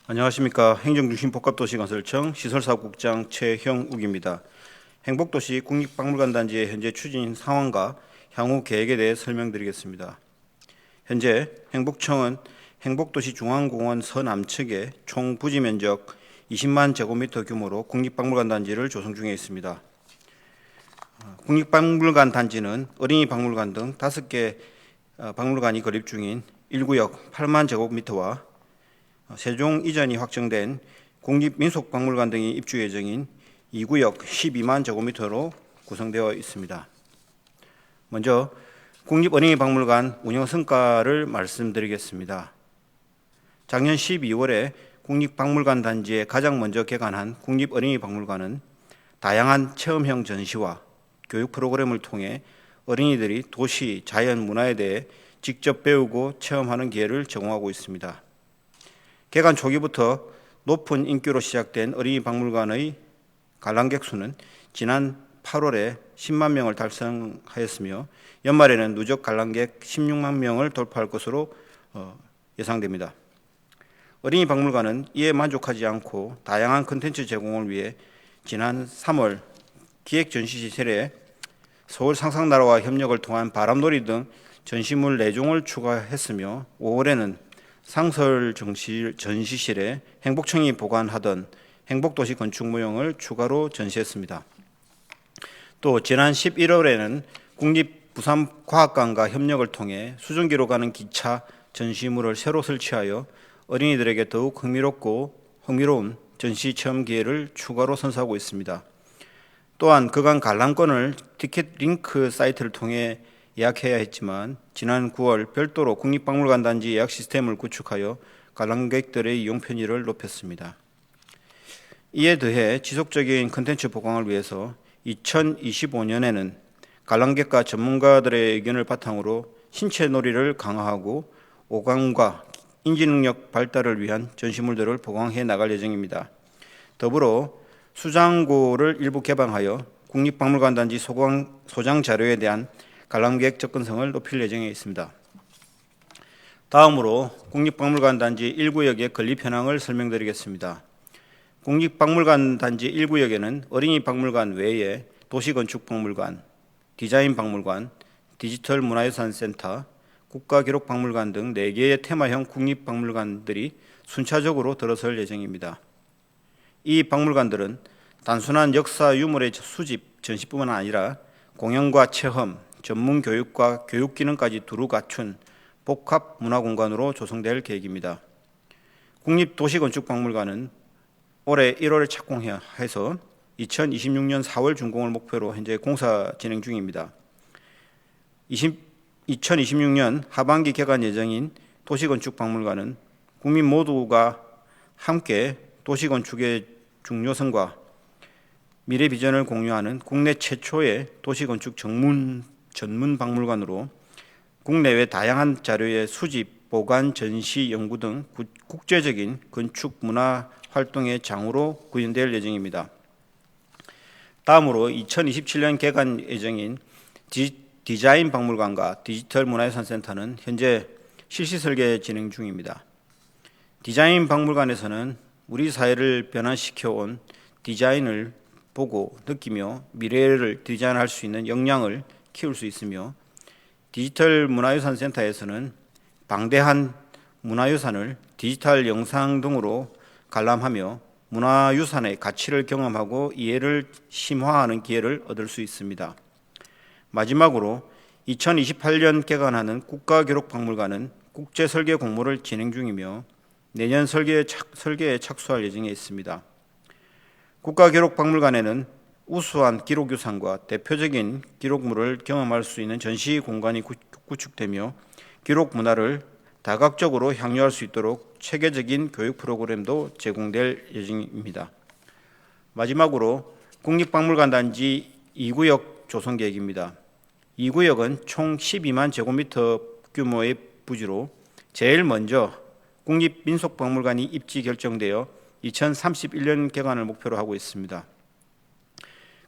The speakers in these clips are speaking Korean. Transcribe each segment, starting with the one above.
안녕하십니까. 행정중심 복합도시건설청 시설사업국장 최형욱입니다. 행복도시 국립박물관단지의 현재 추진 상황과 향후 계획에 대해 설명드리겠습니다. 현재 행복청은 행복도시 중앙공원 서남측에 총 부지 면적 20만 제곱미터 규모로 국립박물관단지를 조성 중에 있습니다. 국립박물관단지는 어린이 박물관 등 5개 박물관이 건립 중인 1구역 8만 제곱미터와 세종 이전이 확정된 국립민속박물관 등이 입주 예정인 2구역 12만 제곱미터로 구성되어 있습니다. 먼저 국립어린이박물관 운영 성과를 말씀드리겠습니다. 작년 12월에 국립박물관 단지에 가장 먼저 개관한 국립어린이박물관은 다양한 체험형 전시와 교육 프로그램을 통해 어린이들이 도시, 자연, 문화에 대해 직접 배우고 체험하는 기회를 제공하고 있습니다. 개관 초기부터 높은 인기로 시작된 어린이박물관의 관람객 수는 지난 8월에 10만 명을 달성하였으며 연말에는 누적 관람객 16만 명을 돌파할 것으로 예상됩니다. 어린이박물관은 이에 만족하지 않고 다양한 콘텐츠 제공을 위해 지난 3월 기획전시시설에 서울 상상나라와 협력을 통한 바람놀이 등 전시물 4종을 추가했으며 5월에는 상설 전시실에 행복청이 보관하던 행복도시 건축 모형을 추가로 전시했습니다. 또 지난 11월에는 국립부산과학관과 협력을 통해 수증기로 가는 기차 전시물을 새로 설치하여 어린이들에게 더욱 흥미로운 전시 체험 기회를 추가로 선사하고 있습니다. 또한 그간 관람권을 티켓 링크 사이트를 통해 예약해야 했지만 지난 9월 별도로 국립박물관 단지 예약 시스템을 구축하여 관람객들의 이용 편의를 높였습니다. 이에 더해 지속적인 콘텐츠 보강을 위해서 2025년에는 관람객과 전문가들의 의견을 바탕으로 신체 놀이를 강화하고 오감과 인지능력 발달을 위한 전시물들을 보강해 나갈 예정입니다. 더불어 수장고를 일부 개방하여 국립박물관 단지 소장 자료에 대한 관람객 접근성을 높일 예정에 있습니다. 다음으로 국립박물관 단지 1구역의 건립 현황을 설명드리겠습니다. 국립박물관 단지 1구역에는 어린이박물관 외에 도시건축박물관, 디자인박물관, 디지털문화유산센터, 국가기록박물관 등 4개의 테마형 국립박물관들이 순차적으로 들어설 예정입니다. 이 박물관들은 단순한 역사 유물의 수집, 전시뿐만 아니라 공연과 체험, 전문 교육과 교육 기능까지 두루 갖춘 복합 문화공간으로 조성될 계획입니다. 국립도시건축박물관은 올해 1월에 착공해서 2026년 4월 준공을 목표로 현재 공사 진행 중입니다. 2026년 하반기 개관 예정인 도시건축박물관은 국민 모두가 함께 도시건축의 중요성과 미래 비전을 공유하는 국내 최초의 도시건축 전문 박물관으로 국내외 다양한 자료의 수집, 보관, 전시, 연구 등 국제적인 건축 문화 활동의 장으로 구현될 예정입니다. 다음으로 2027년 개관 예정인 디자인 박물관과 디지털 문화유산센터는 현재 실시 설계 진행 중입니다. 디자인 박물관에서는 우리 사회를 변화시켜온 디자인을 보고 느끼며 미래를 디자인할 수 있는 역량을 키울 수 있으며 디지털 문화유산센터에서는 방대한 문화유산을 디지털 영상 등으로 관람하며 문화유산의 가치를 경험하고 이해를 심화하는 기회를 얻을 수 있습니다. 마지막으로 2028년 개관하는 국가기록박물관은 국제설계 공모를 진행 중이며 내년 설계에 착수할 예정에 있습니다. 국가기록박물관에는 우수한 기록유산과 대표적인 기록물을 경험할 수 있는 전시 공간이 구축되며 기록 문화를 다각적으로 향유할 수 있도록 체계적인 교육 프로그램도 제공될 예정입니다. 마지막으로 국립박물관 단지 2구역 조성 계획입니다. 2구역은 총 12만 제곱미터 규모의 부지로 제일 먼저 국립민속박물관이 입지 결정되어 2031년 개관을 목표로 하고 있습니다.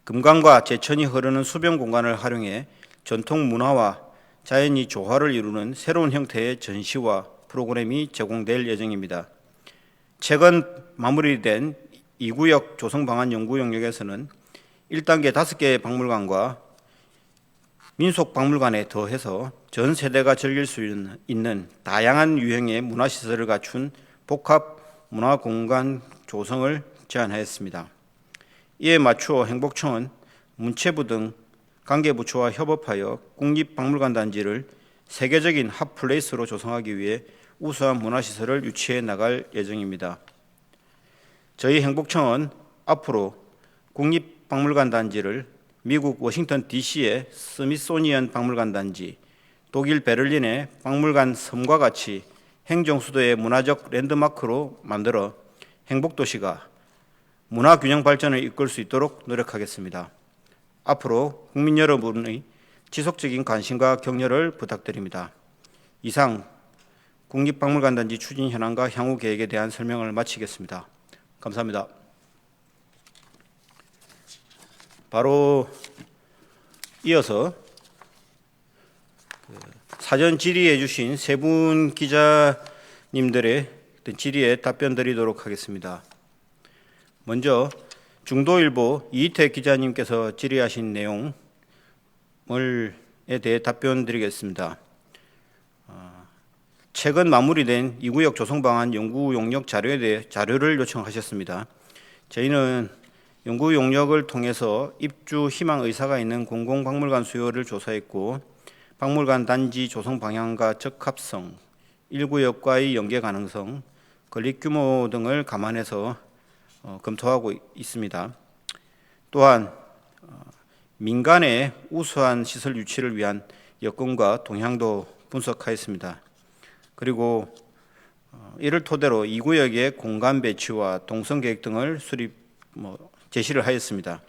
금강과 제천이 흐르는 수변 공간을 활용해 전통 문화와 자연이 조화를 이루는 새로운 형태의 전시와 프로그램이 제공될 예정입니다. 최근 마무리된 2구역 조성방안 연구 영역에서는 1단계 5개 박물관과 민속박물관에 더해서 전 세대가 즐길 수 있는 다양한 유형의 문화시설을 갖춘 복합문화공간 조성을 제안하였습니다. 이에 맞추어 행복청은 문체부 등 관계부처와 협업하여 국립박물관단지를 세계적인 핫플레이스로 조성하기 위해 우수한 문화시설을 유치해 나갈 예정입니다. 저희 행복청은 앞으로 국립박물관단지를 미국 워싱턴 DC의 스미소니언 박물관단지, 독일 베를린의 박물관 섬과 같이 행정수도의 문화적 랜드마크로 만들어 행복도시가 문화균형 발전을 이끌 수 있도록 노력하겠습니다. 앞으로 국민 여러분의 지속적인 관심과 격려를 부탁드립니다. 이상 국립박물관단지 추진 현황과 향후 계획에 대한 설명을 마치겠습니다. 감사합니다. 바로 이어서 사전 질의해 주신 세 분 기자님들의 질의에 답변 드리도록 하겠습니다. 먼저 중도일보 이희택 기자님께서 질의하신 내용에 대해 답변 드리겠습니다. 최근 마무리된 2구역 조성방안 연구 용역 자료에 대해 자료를 요청하셨습니다. 저희는 연구 용역을 통해서 입주 희망 의사가 있는 공공박물관 수요를 조사했고, 박물관 단지 조성 방향과 적합성, 1구역과의 연계 가능성, 건립 규모 등을 감안해서 검토하고 있습니다. 또한 민간의 우수한 시설 유치를 위한 여건과 동향도 분석하였습니다. 그리고 이를 토대로 2구역의 공간 배치와 동선 계획 등을 제시를 하였습니다.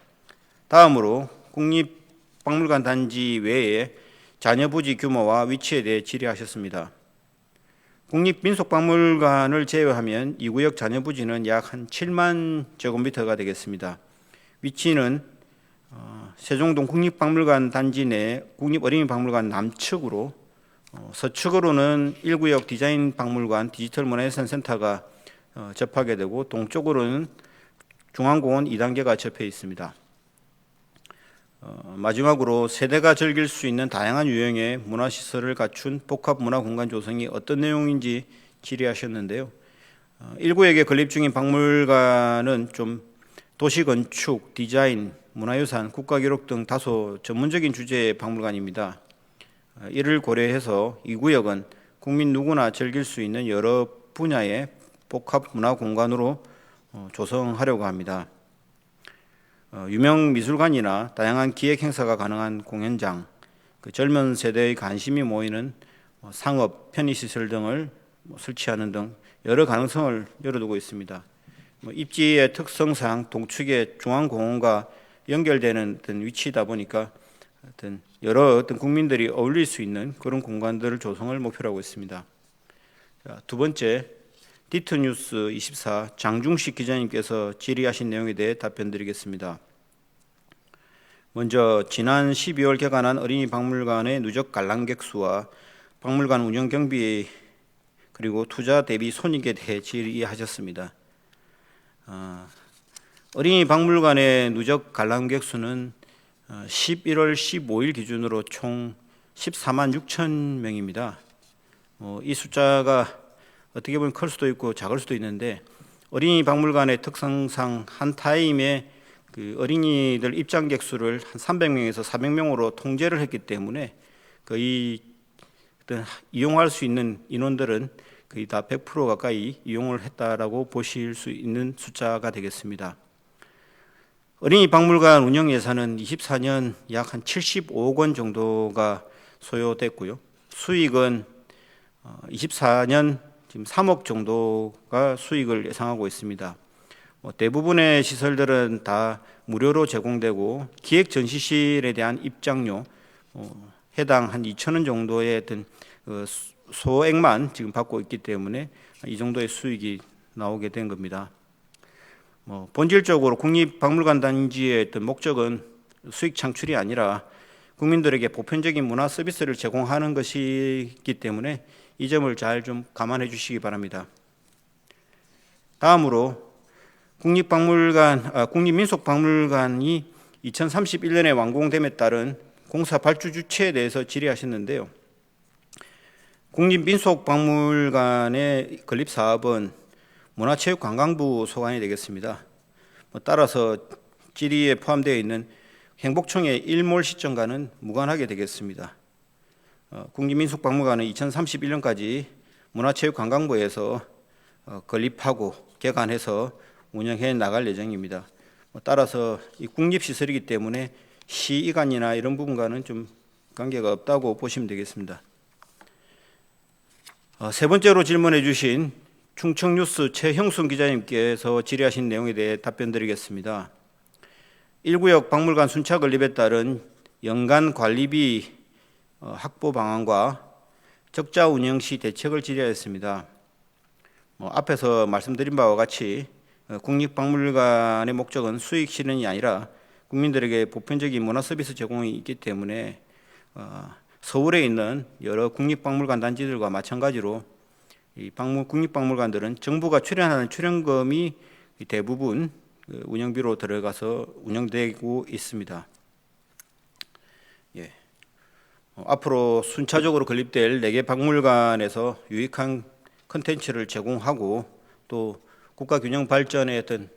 다음으로 국립박물관 단지 외에 잔여 부지 규모와 위치에 대해 질의하셨습니다. 국립민속박물관을 제외하면 2구역 잔여 부지는 약 한 7만 제곱미터가 되겠습니다. 위치는 세종동 국립박물관 단지 내 국립어린이박물관 남측으로, 서측으로는 1구역 디자인박물관 디지털문화유산센터가 접하게 되고, 동쪽으로는 중앙공원 2단계가 접해 있습니다. 마지막으로 세대가 즐길 수 있는 다양한 유형의 문화시설을 갖춘 복합문화공간 조성이 어떤 내용인지 질의하셨는데요. 1구역에 건립 중인 박물관은 좀 도시건축, 디자인, 문화유산, 국가기록 등 다소 전문적인 주제의 박물관입니다. 이를 고려해서 2구역은 국민 누구나 즐길 수 있는 여러 분야의 복합문화공간으로 조성하려고 합니다. 유명 미술관이나 다양한 기획 행사가 가능한 공연장, 젊은 세대의 관심이 모이는 상업, 편의시설 등을 설치하는 등 여러 가능성을 열어두고 있습니다. 입지의 특성상 동측의 중앙공원과 연결되는 위치이다 보니까 여러 국민들이 어울릴 수 있는 그런 공간들을 조성을 목표로 하고 있습니다. 두 번째, 디트뉴스 24 장중식 기자님께서 질의하신 내용에 대해 답변 드리겠습니다. 먼저 지난 12월 개관한 어린이박물관의 누적 관람객 수와 박물관 운영 경비 그리고 투자 대비 손익에 대해 질의하셨습니다. 어린이박물관의 누적 관람객 수는 11월 15일 기준으로 총 14만 6천 명입니다. 이 숫자가 어떻게 보면 클 수도 있고 작을 수도 있는데, 어린이 박물관의 특성상 한 타임에 어린이들 입장객 수를 한 300명에서 400명으로 통제를 했기 때문에 거의 이용할 수 있는 인원들은 거의 다 100% 가까이 이용을 했다라고 보실 수 있는 숫자가 되겠습니다. 어린이 박물관 운영 예산은 24년 약 한 75억 원 정도가 소요됐고요. 수익은 24년 지금 3억 정도가 수익을 예상하고 있습니다. 대부분의 시설들은 다 무료로 제공되고, 기획 전시실에 대한 입장료 해당 한 2,000원 정도의 어떤 소액만 지금 받고 있기 때문에 이 정도의 수익이 나오게 된 겁니다. 본질적으로 국립박물관 단지의 어떤 목적은 수익 창출이 아니라 국민들에게 보편적인 문화 서비스를 제공하는 것이기 때문에 이 점을 잘 좀 감안해 주시기 바랍니다. 다음으로 국립민속박물관이 2031년에 완공됨에 따른 공사 발주 주체에 대해서 질의하셨는데요. 국립민속박물관의 건립 사업은 문화체육관광부 소관이 되겠습니다. 따라서 질의에 포함되어 있는 행복청의 일몰 시점과는 무관하게 되겠습니다. 국립민속박물관은 2031년까지 문화체육관광부에서 건립하고 개관해서 운영해 나갈 예정입니다. 따라서 이 국립시설이기 때문에 시이관이나 이런 부분과는 좀 관계가 없다고 보시면 되겠습니다. 세 번째로 질문해 주신 충청뉴스 최형순 기자님께서 질의하신 내용에 대해 답변드리겠습니다. 1구역 박물관 순차 건립에 따른 연간 관리비 확보 방안과 적자 운영 시 대책을 질의하였습니다. 앞에서 말씀드린 바와 같이 국립박물관의 목적은 수익 실현이 아니라 국민들에게 보편적인 문화 서비스 제공이 있기 때문에 서울에 있는 여러 국립박물관 단지들과 마찬가지로 이 국립박물관들은 정부가 출연하는 출연금이 대부분 운영비로 들어가서 운영되고 있습니다. 앞으로 순차적으로 건립될 4개 박물관에서 유익한 콘텐츠를 제공하고 또 국가 균형 발전의 어떤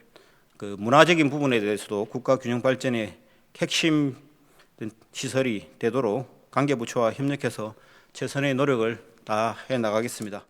그 문화적인 부분에 대해서도 국가 균형 발전의 핵심 시설이 되도록 관계부처와 협력해서 최선의 노력을 다해 나가겠습니다.